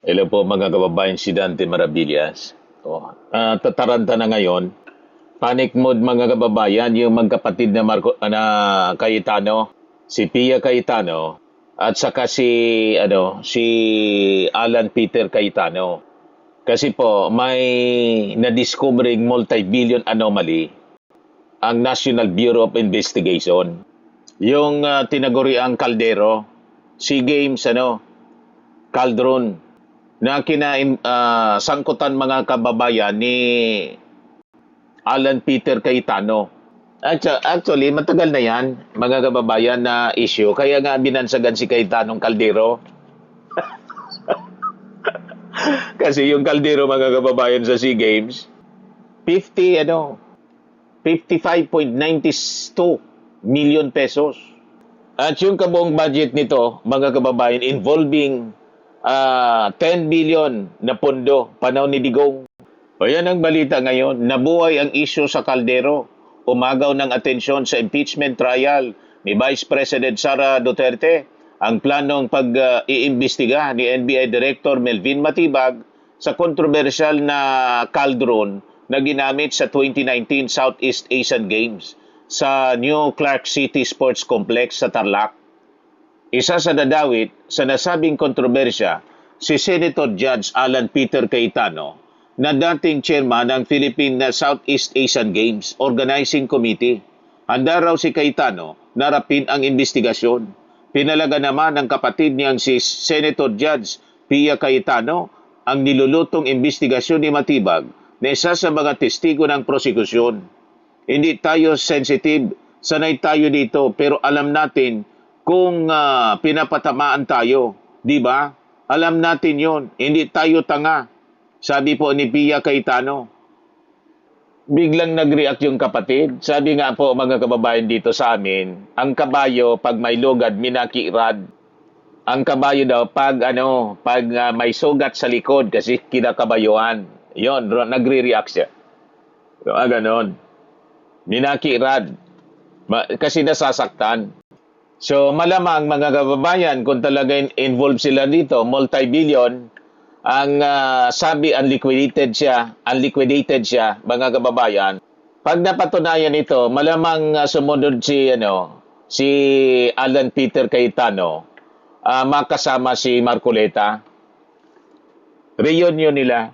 Hello po mga kababayan, si Dante Maravillas. Tataranta na ngayon. Panic mode mga kababayan, yung magkapatid na Cayetano, si Pia Cayetano, at saka si Alan Peter Cayetano. Kasi po may na-discovering multi-billion anomaly ang National Bureau of Investigation. Yung tinaguriang Caldero, SEA Games Caldron na sangkutan mga kababayan ni Alan Peter Cayetano. Actually, matagal na yan, mga kababayan, na issue. Kaya nga binansagan si Cayetanong Caldero. Kasi yung Caldero, mga kababayan, sa SEA Games, 55.92 million pesos. At yung kabuong budget nito, mga kababayan, involving 10 billion na pondo, panahon ni Digong. O yan ang balita ngayon. Nabuhay ang issue sa Caldero. Umagaw ng atensyon sa impeachment trial ni Vice President Sara Duterte. Ang planong pag-iimbestiga ni NBI Director Melvin Matibag sa kontrobersyal na caldron na ginamit sa 2019 Southeast Asian Games sa New Clark City Sports Complex sa Tarlac. Isa sa dadawit sa nasabing kontrobersya, si Senator Judge Alan Peter Cayetano, na dating chairman ng Philippine Southeast Asian Games Organizing Committee. Handa raw si Cayetano na rapin ang investigasyon. Pinalaga naman ng kapatid niyang si Senator Judge Pia Cayetano ang nilulutong investigasyon ni Matibag na isa sa mga testigo ng prosekusyon. Hindi tayo sensitive, sanay tayo dito, pero alam natin kung pinapatamaan tayo, di ba? Alam natin yon, hindi tayo tanga. Sabi po ni Pia Cayetano. Biglang nag-react yung kapatid. Sabi nga po mga kababayan dito sa amin, ang kabayo pag may lugad, minakirad. Ang kabayo daw pag may sugat sa likod kasi kinakabayuan. Yon, nagre-react siya. Ganon. Minakirad. Kasi nasasaktan. So malamang mga kababayan, kung talaga involved sila dito, multi-billion, ang sabi unliquidated siya, mga kababayan. Pag napatunayan ito, malamang sumunod si Alan Peter Cayetano, makasama si Marcoleta. Reunion nila.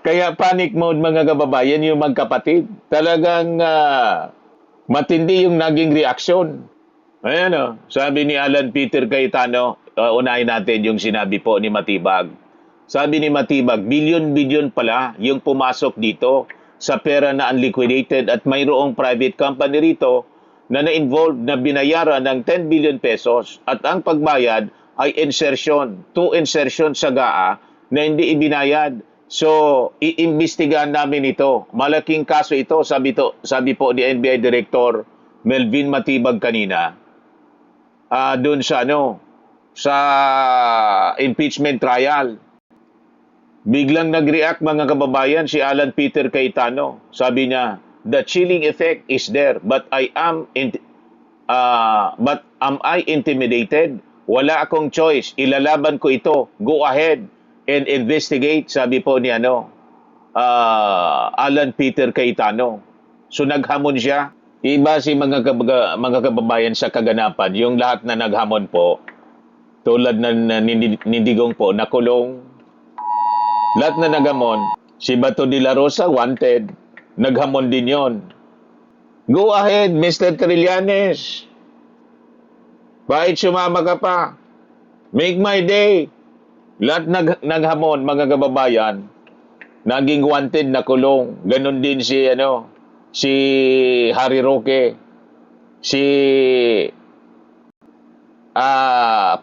Kaya panic mode mga kababayan yung magkapatid. Talagang matindi yung naging reaksyon. Ayan sabi ni Alan Peter Cayetano, unahin natin yung sinabi po ni Matibag. Sabi ni Matibag, billion-billion pala yung pumasok dito sa pera na unliquidated at mayroong private company rito na na-involved na binayaran ng 10 billion pesos at ang pagbayad ay insertion, two insertion sa GAA na hindi ibinayad. So, iimbestigahan namin ito. Malaking kaso ito, sabi po ni NBI Director Melvin Matibag kanina. Doon sa impeachment trial. Biglang nag-react mga kababayan si Alan Peter Cayetano. Sabi niya, the chilling effect is there, but am I intimidated? Wala akong choice. Ilalaban ko ito. Go ahead and investigate, sabi po ni Alan Peter Cayetano. So naghamon siya. Iba si mga kababayan sa kaganapan, yung lahat na naghamon po, tulad na Digong po, nakulong. Lahat na naghamon, si Bato de la Rosa, wanted. Naghamon din yon. Go ahead, Mr. Trillanes. Kahit sumama ka pa. Make my day. Lahat naghamon, mga kababayan. Naging wanted, nakulong. Ganon din si Harry Roque, si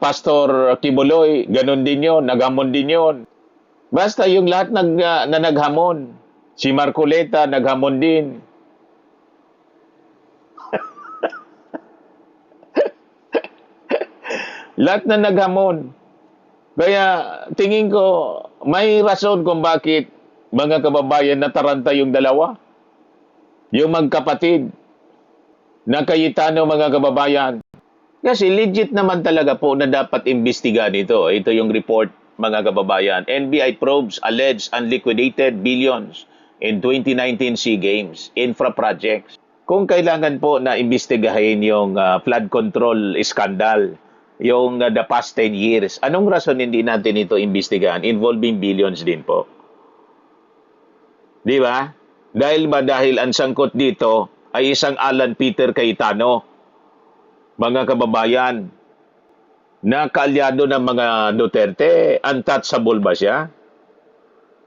Pastor Kibuloy, ganun din yon, naghamon din yon. Basta yung lahat na naghamon, si Marcoleta naghamon din. Lahat na naghamon. Kaya tingin ko may rason kung bakit mga kababayan nataranta yung dalawa. Yung magkapatid na Cayetano mga kababayan. Kasi legit naman talaga po na dapat imbestigahan ito. Ito yung report, mga kababayan. NBI probes alleged unliquidated billions in 2019 SEA Games, infra projects. Kung kailangan po na imbestigahin yung flood control scandal, yung the past 10 years, anong rason hindi natin ito imbestigahan involving billions din po? Di ba? Dahil ang sangkot dito ay isang Alan Peter Cayetano, mga kababayan, na kaalyado ng mga Duterte, untouchable ba siya?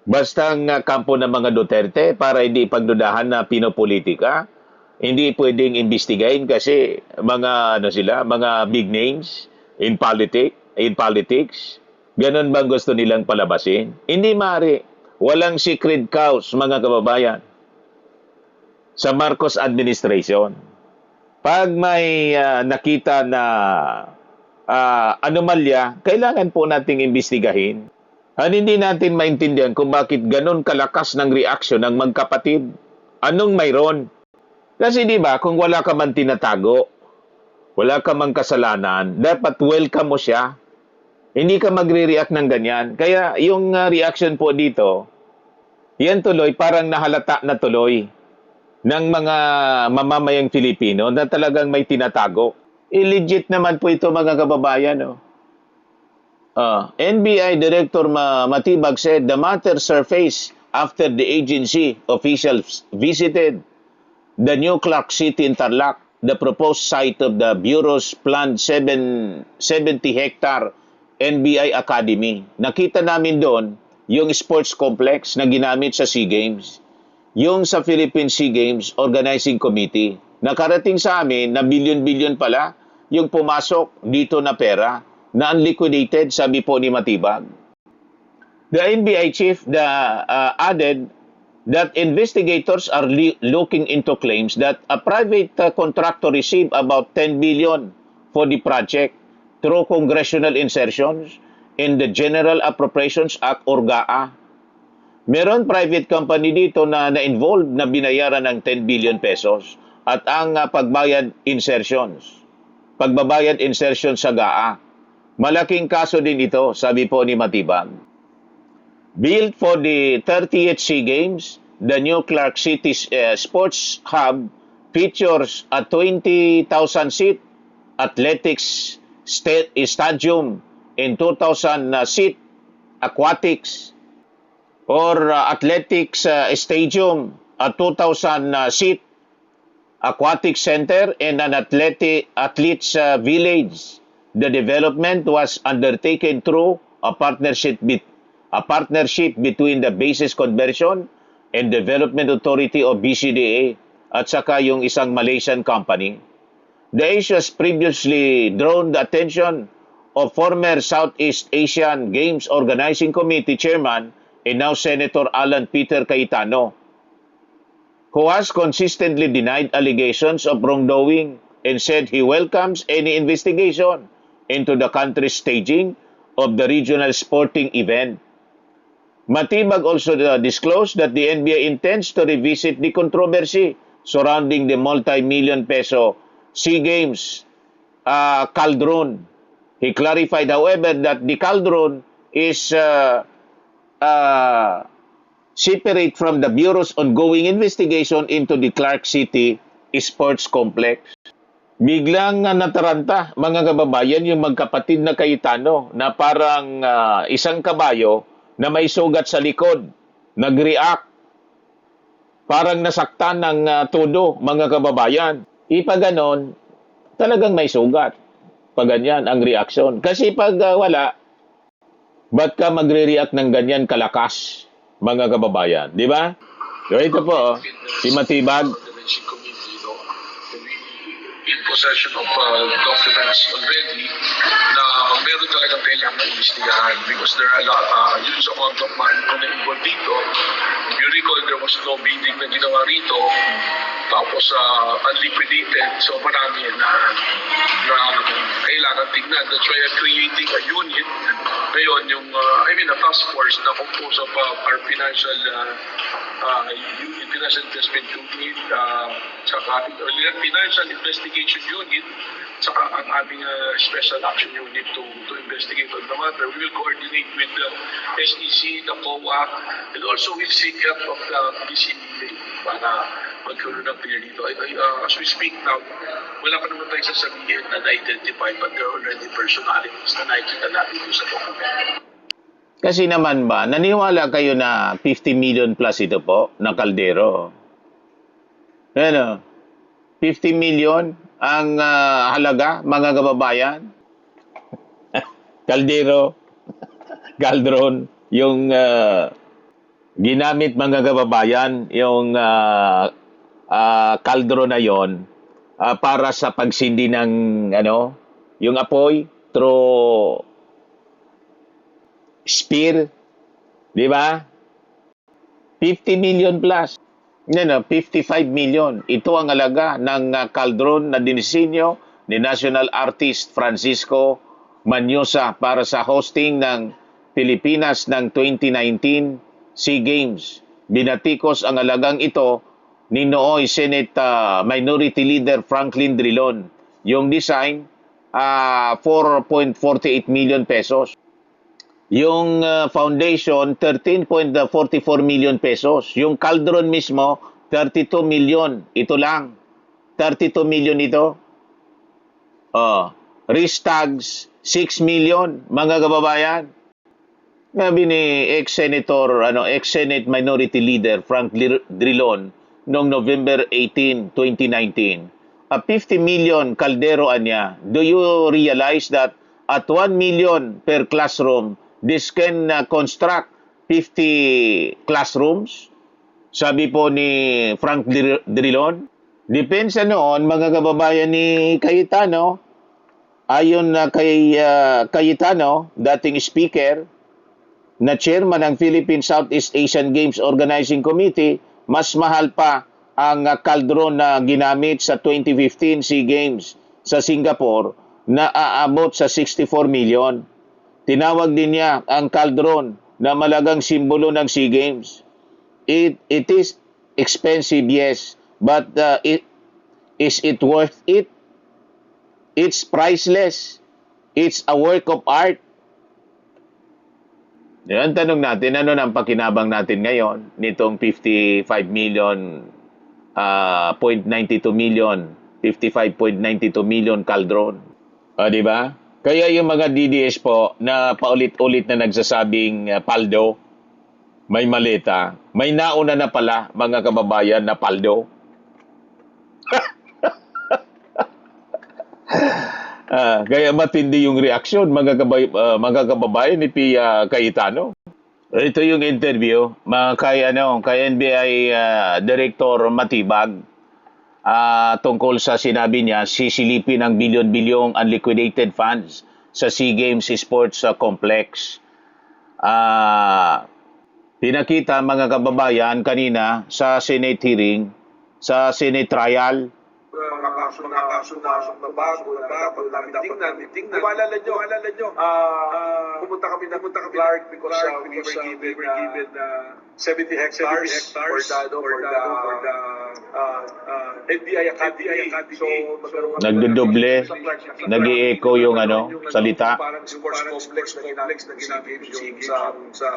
Basta ang kampo ng mga Duterte para hindi pagdudahan na pinopolitika, hindi pwedeng imbestigahin kasi mga ano sila, mga big names in politics. Ganon bang gusto nilang palabasin? Hindi maaari. Walang secret cause, mga kababayan, sa Marcos administration. Pag may nakita na anomalya, kailangan po nating imbestigahin. At hindi natin maintindihan kung bakit ganun kalakas ng reaksyon ng magkapatid. Anong mayroon? Kasi di ba, kung wala ka man tinatago, wala ka man kasalanan, dapat welcome mo siya. Hindi ka magre-react ng ganyan. Kaya yung reaction po dito, yan tuloy parang nahalata na tuloy ng mga mamamayang Pilipino na talagang may tinatago. Illegit naman po ito, mga kababayan. Oh. NBI Director Matibag said the matter surfaced after the agency officials visited the new Clark City in Tarlac, the proposed site of the Bureau's planned 70-hectare NBI Academy. Nakita namin doon yung sports complex na ginamit sa SEA Games. Yung sa Philippine SEA Games Organizing Committee. Nakarating sa amin na bilyon-bilyon pala yung pumasok dito na pera na unliquidated, sabi po ni Matibag. The NBI chief added that investigators are looking into claims that a private contractor received about 10 billion for the project through congressional insertions in the General Appropriations Act or GAA. Meron private company dito na na-involved na binayaran ng 10 billion pesos at ang pagbayad insertions sa GAA. Malaking kaso din ito, sabi po ni Matibag. Built for the 30th SEA Games, the new Clark City Sports Hub features a 20,000-seat athletics stadium and 2,000-seat aquatics or athletics stadium, a 2,000-seat aquatic center and an athletes village. The development was undertaken through a partnership between the Bases Conversion and Development Authority of BCDA at saka yung isang Malaysian company. The issue has previously drawn the attention of former Southeast Asian Games Organizing Committee Chairman and now Senator Alan Peter Cayetano, who has consistently denied allegations of wrongdoing and said he welcomes any investigation into the country's staging of the regional sporting event. Matibag also disclosed that the NBA intends to revisit the controversy surrounding the multi-million peso SEA Games cauldron. He clarified, however, that the cauldron is separate from the Bureau's ongoing investigation into the Clark City Sports Complex. Biglang nataranta, mga kababayan, yung magkapatid na Cayetano na parang isang kabayo na may sugat sa likod, nag-react, parang nasaktan ng todo, mga kababayan. Ipaganon, talagang may sugat. Paganyan ang reaksyon. Kasi pag wala, ba't ka magre-react ng ganyan kalakas, mga kababayan? Di ba? So ito po, si Matibag. In possession of documents already na meron talagang kailangan investigahan because there are a lot, huge amount of money na involved dito. If you recall, there was no bidding na ginawa rito, tapos unliquidated, so marami na kailangan tignan. That's why I'm creating a unit ngayon, a task force na composed of our financial investment unit, saka financial investigation unit, saka ang aming special action unit to investigate on the matter. We will coordinate with the SEC, the COA, and also we'll seek help of the PCDA para magkaroon ng clear dito. As we speak now, wala pa naman tayong sasabihin na na-identify, but there are already personalities na nakikita natin doon sa document. Kasi naman ba, naniwala kayo na 50 million plus ito po na kaldero? Ano? 50 million ang halaga, mga kababayan? Kaldero, kaldron, yung ginamit mga kababayan, yung kaldro na yon para sa pagsindi ng yung apoy through spear, di ba? 50 million plus. 55 million. Ito ang halaga ng kaldron na dinisenyo ni National Artist Francisco Manyosa para sa hosting ng Pilipinas ng 2019 SEA Games. Binatikos ang halagang ito ni nooy Senate Minority Leader Franklin Drilon. Yung design, 4.48 million pesos. Yung foundation, 13.44 million pesos. Yung cauldron mismo, 32 million. Ito lang. 32 million ito. Risk tags, 6 million, mga kababayan. Sabi ni ex-Senate Minority Leader Frank Drilon noong November 18, 2019. 50 million kaldero niya. Do you realize that at 1 million per classroom, this can construct 50 classrooms? Sabi po ni Frank Drilon. Depensa noon, mga kababayan ni Cayetano, ayon na kay Cayetano, dating speaker, na chairman ng Philippine Southeast Asian Games Organizing Committee, mas mahal pa ang kaldron na ginamit sa 2015 SEA Games sa Singapore na aabot sa 64 million. Tinawag din niya ang kaldron na malagang simbolo ng SEA Games. It is expensive, yes, but is it worth it? It's priceless. It's a work of art. Yan, tanong natin, ano nang pakinabang natin ngayon nitong 55 million, 0.92 million, 55.92 million kaldron. Di ba? Kaya yung mga DDS po na paulit-ulit na nagsasabing paldo, may maleta, may nauna na pala mga kababayan na paldo. Kaya matindi yung reaksyon mga kababayan ni Pia Cayetano. Ito yung interview kay NBI Director Matibag tungkol sa sinabi niya sisilipin ang bilyon-bilyong unliquidated funds sa SEA Games Sports Complex. Pinakita mga kababayan kanina sa Senate hearing, sa Senate trial. Mga kaso na bago na dapat namin tingnan. Kumalala nyo, pumunta kami Clark because we were given 70 hectares for the NBI Academy. So, nagdodoble, nag-i-echo yung salita. Parang sports complex na ginamit sa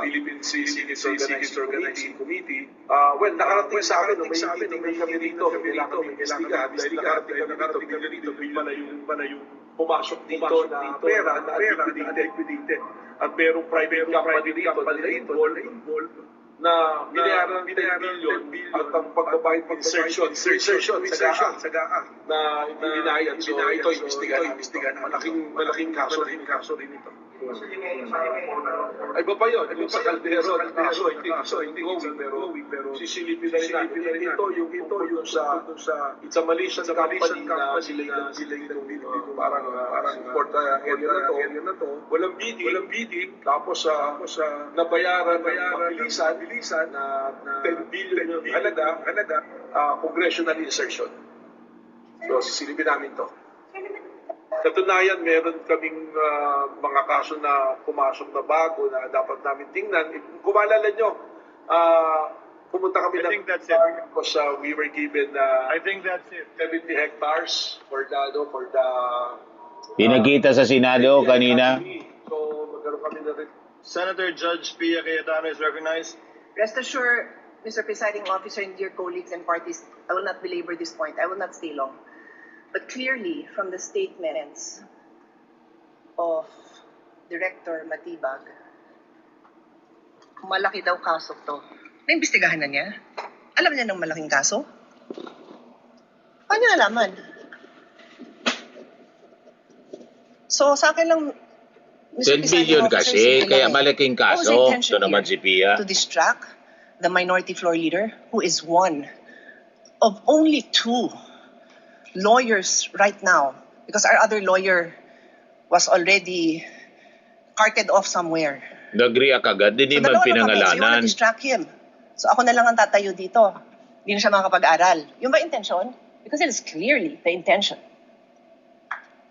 Philippine Cities Organizing Committee. Well, nakarating sa akin, may kami dito, kailangan nakarating kami dito, na yung pumasok dito na pera na liquidated. At merong private company dito na involved na binayaran ng 10 billion at ang pagbabayad ng insertion sa GAA na hindi binayad. So ito investigahan. Malaking kaso rin ito. Ay ba pa yun? Yung sa kaldero, hindi going, pero sisilipin na rin natin. Ito yung sa it's a Malaysian company na sila yung parang import area na to. Walang bidding. Tapos nabayaran bilisan na 10 billion yung halaga, congressional insertion. So sisilipin namin to. Katunayan, meron kaming mga kaso na pumasok na bago na dapat namin tingnan. Kung maalala nyo, pumunta kami I think that's it. because we were given I think that's it. 70 hectares for the Pinakita sa Senado NBI kanina. Academy. So magkaroon kami na rin. Senator Judge Pia Cayetano is recognized. Rest assured, Mr. Presiding Officer and dear colleagues and parties, I will not belabor this point. I will not stay long. But clearly, from the statements of Director Matibag, malaki daw kaso to. Naimbestigahan na niya? Alam niya ng malaking kaso? Paano niya nalaman? So, sa akin lang, 10 Mr. Presiding billion Officer, kasi, simple kaya lang eh. malaking What was the kaso. intention Ito naman here? si Pia. To distract the minority floor leader, who is one of only two lawyers right now, because our other lawyer was already carted off somewhere. Nag-react agad, hindi man dalawa lang kami. So you pinangalanan. wanna distract him. So ako na lang ang tatayo dito. Hindi na siya makakapag-aral. Yung ba intention? Because it is clearly the intention.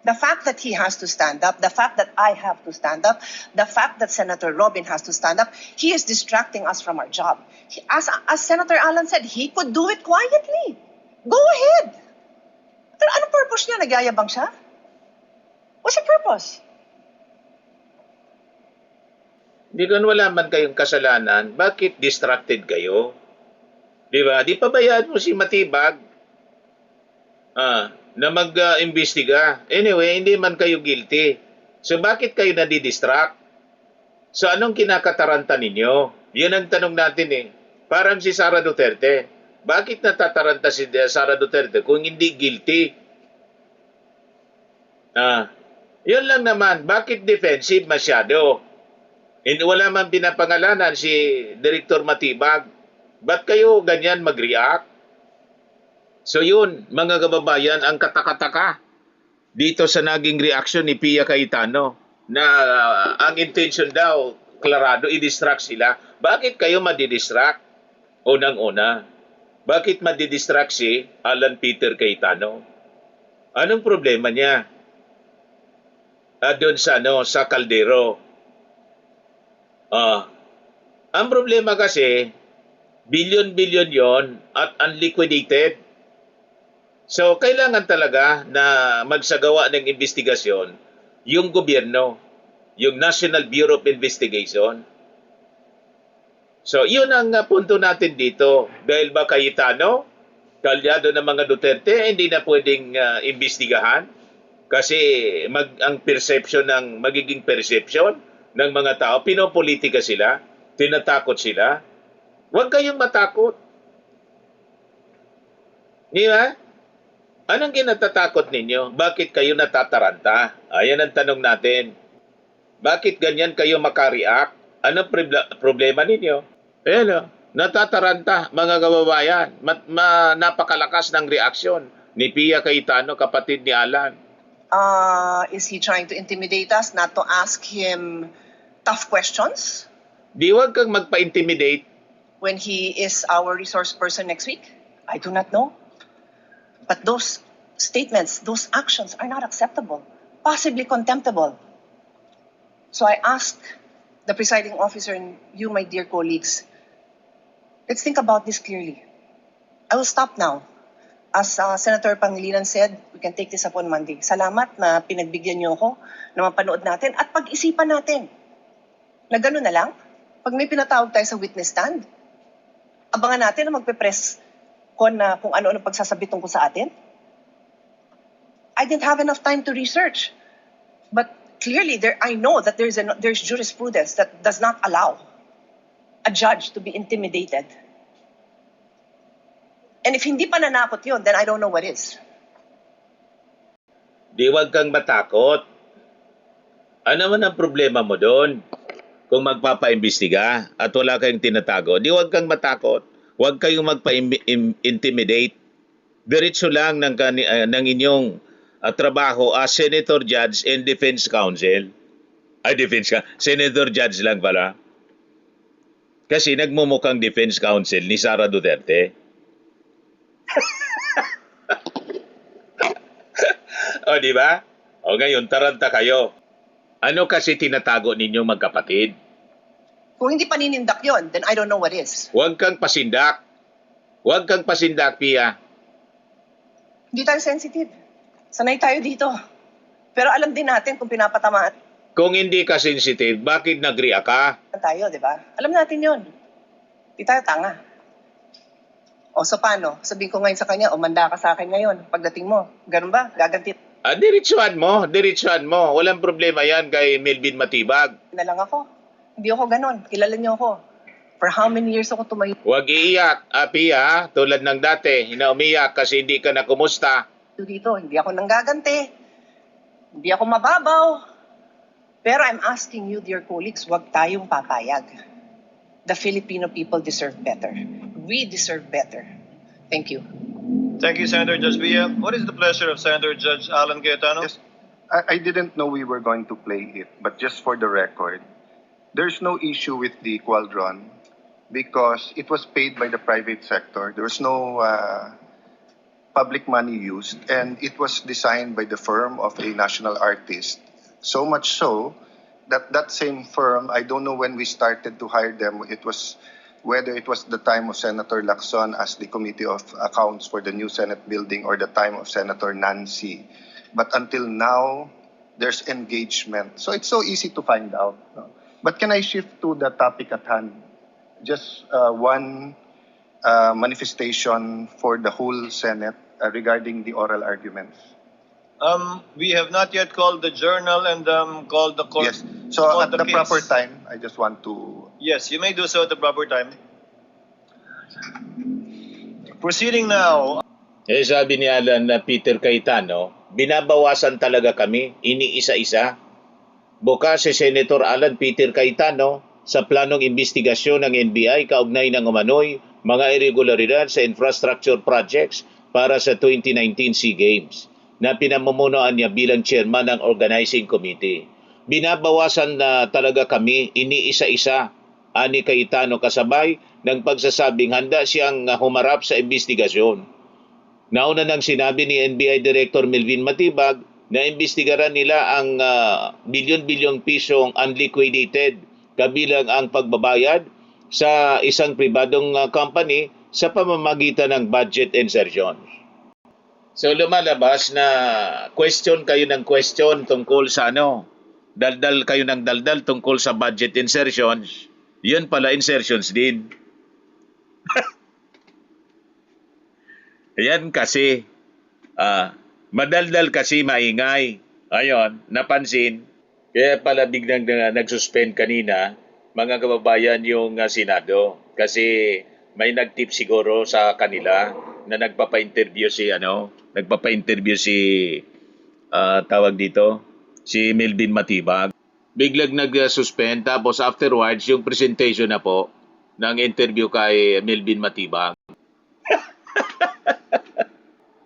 The fact that he has to stand up, the fact that I have to stand up, the fact that Senator Robin has to stand up, he is distracting us from our job. As Senator Alan said, he could do it quietly. Go ahead. Pero anong purpose niya? Nagyayabang siya? What's the purpose? Di kung wala man kayong kasalanan, bakit distracted kayo? Di ba? Di pabayaan mo si Matibag na mag-imbestiga. Anyway, hindi man kayo guilty. So bakit kayo nadidistract? So anong kinakataranta ninyo? Yan ang tanong natin eh. Parang si Sara Duterte. Bakit natataranta si Sara Duterte kung hindi guilty? Yun lang naman. Bakit defensive masyado? Wala man pinapangalanan si Director Matibag. Ba't kayo ganyan mag-react? So yun, mga kababayan, ang katakataka dito sa naging reaction ni Pia Cayetano na ang intention daw, klarado, i-distract sila. Bakit kayo madidistract? Unang-una, bakit madidistract si Alan Peter Cayetano? Anong problema niya? Doon sa kaldero. Ang problema kasi, billion-billion yon at unliquidated. So, kailangan talaga na magsagawa ng investigasyon yung gobyerno, yung National Bureau of Investigation. So, yun ang punto natin dito. Dahil ba Cayetano, kalyado ng mga Duterte, hindi na pwedeng imbestigahan? Kasi ang magiging perception ng mga tao, pinopolitika sila, tinatakot sila. Huwag kayong matakot. Di ba? Anong kinatatakot ninyo? Bakit kayo natataranta? Ayan ang tanong natin. Bakit ganyan kayo makareact? Anong problema ninyo? Ayan, natataranta, mga kababayan. Napakalakas ng reaksyon ni Pia Cayetano, kapatid ni Alan. Is he trying to intimidate us not to ask him tough questions Di wag kang magpa-intimidate. when he is our resource person next week? I do not know. But those statements, those actions are not acceptable, possibly contemptible. So I ask the presiding officer and you, my dear colleagues, let's think about this clearly. I will stop now. As Senator Pangilinan said, we can take this up on Monday. Salamat na pinagbigyan niyo ako na mapanood natin at pag-isipan natin. Na gano'n na lang, pag may pinatawag tayo sa witness stand, abangan natin na magpe-press con na kung ano-ano pagsasabi tungkol sa atin. I didn't have enough time to research. But clearly, I know that there's jurisprudence that does not allow a judge to be intimidated. And if hindi pa nanakot yun, then I don't know what is. Di wag kang matakot. Ano man ang problema mo doon? Kung magpapaimbestiga at wala kayong tinatago, di wag kang matakot. Huwag kayong magpa-intimidate. Diretso lang ng inyong trabaho as Senator Judge and Defense Counsel. Senator Judge lang pala. Kasi nagmumukhang Defense Counsel ni Sara Duterte. O, di ba? O ngayon, taranta kayo. Ano kasi tinatago ninyo magkapatid? Kung hindi paninindak yon, then I don't know what is. Huwag kang pasindak. Huwag kang pasindak, Pia. Hindi tayo sensitive. Sanay tayo dito. Pero alam din natin kung pinapatamaan Kung hindi ka sensitive, bakit nag-react ka? tayo, di ba? Alam natin yon. Hindi tayo tanga. O so paano? Sabihin ko ngayon sa kanya, manda ka sa akin ngayon. Pagdating mo, ganun ba? Gaganti Diretsuhan mo, diretsuhan mo. Walang problema yan kay Melvin Matibag. na lang ako. Hindi ako ganun. Kilala niyo ako. For how many years ako tumayo Huwag iiyak, Pia, tulad ng dati, na umiyak kasi hindi ka na kumusta. dito? Hindi ako nanggaganti. Hindi ako mababaw. Pero I'm asking you, dear colleagues, huwag tayong papayag. The Filipino people deserve better. We deserve better. Thank you. Thank you, Senator Judge Villa. What is the pleasure of Senator Judge Alan Cayetano? Yes, I didn't know we were going to play it, but just for the record, there's no issue with the Qualdron because it was paid by the private sector. There was no public money used, and it was designed by the firm of a national artist. So much so that that same firm, I don't know when we started to hire them, whether it was the time of Senator Lacson as the Committee of Accounts for the new Senate building or the time of Senator Nancy. But until now, there's engagement. So it's so easy to find out. No? But can I shift to the topic at hand? Just one manifestation for the whole Senate regarding the oral arguments. We have not yet called the journal and called the court. Yes. So called at the case. proper time, I just want to... Yes, you may do so at the proper time. Proceeding now. Sabi ni Alan na Peter Cayetano, binabawasan talaga kami, iniisa-isa. Bukas si Senator Alan Peter Cayetano sa planong investigasyon ng NBI kaugnay ng umano'y mga irregularidad sa infrastructure projects para sa 2019 SEA Games na pinamumunuan niya bilang chairman ng organizing committee. Binabawasan na talaga kami, iniisa-isa, ani Cayetano kasabay ng pagsasabing handa siyang humarap sa investigasyon. Nauna nang sinabi ni NBI Director Melvin Matibag na imbestigaran nila ang bilyon-bilyong pisong unliquidated kabilang ang pagbabayad sa isang pribadong company sa pamamagitan ng budget insertions. So lumalabas na question kayo ng question tungkol sa daldal kayo ng daldal tungkol sa budget insertions. Yun pala insertions din. Yan kasi, madaldal kasi maingay. Ayon, napansin. Kaya pala biglang nag-suspend kanina, mga kababayan yung Senado. Kasi may nag-tip siguro sa kanila na nagpapa-interview si tawag dito, si Melvin Matibag. Biglang nag-suspend tapos afterwards yung presentation na po ng interview kay Melvin Matibag.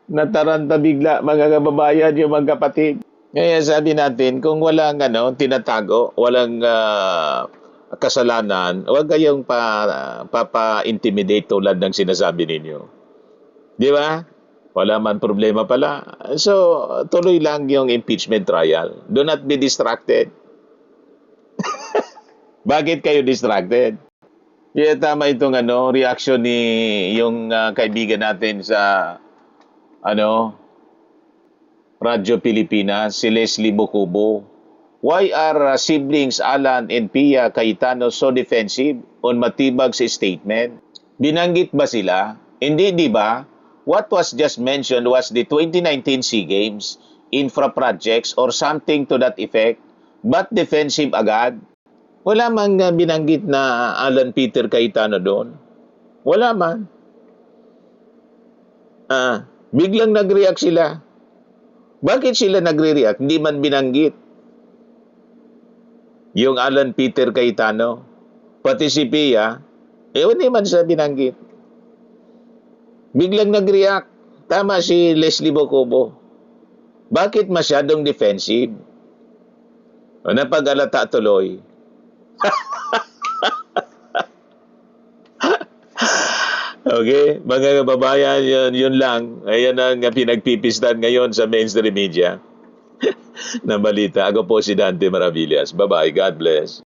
Nataranta bigla mga kababayan yung mga kapatid. Kaya sabi natin kung walang tinatago, walang kasalanan, huwag kayong papa-intimidate tulad ng sinasabi ninyo. Di ba? Wala man problema pala. So, tuloy lang yung impeachment trial. Do not be distracted. Bakit kayo distracted? Kaya tama itong reaction ni yung kaibigan natin sa Radyo Pilipinas, si Leslie Bocubo. Why are siblings Alan and Pia Cayetano so defensive on Matibag's statement? Binanggit ba sila? Hindi, di ba? What was just mentioned was the 2019 SEA Games, infra projects or something to that effect. But defensive agad? Wala man binanggit na Alan Peter Cayetano doon. Wala man. Biglang nag-react sila. Bakit sila nagre-react? Hindi man binanggit. Yung Alan Peter Cayetano, pati si Pia, hindi man siya binanggit. Biglang nag-react. Tama si Leslie Bocubo. Bakit masyadong defensive? Napag-alata tuloy. Okay, mga kababayan, yun lang. Ayan ang pinagpipistan ngayon sa mainstream media na balita. Ako po si Dante Maravillas. Bye-bye. God bless.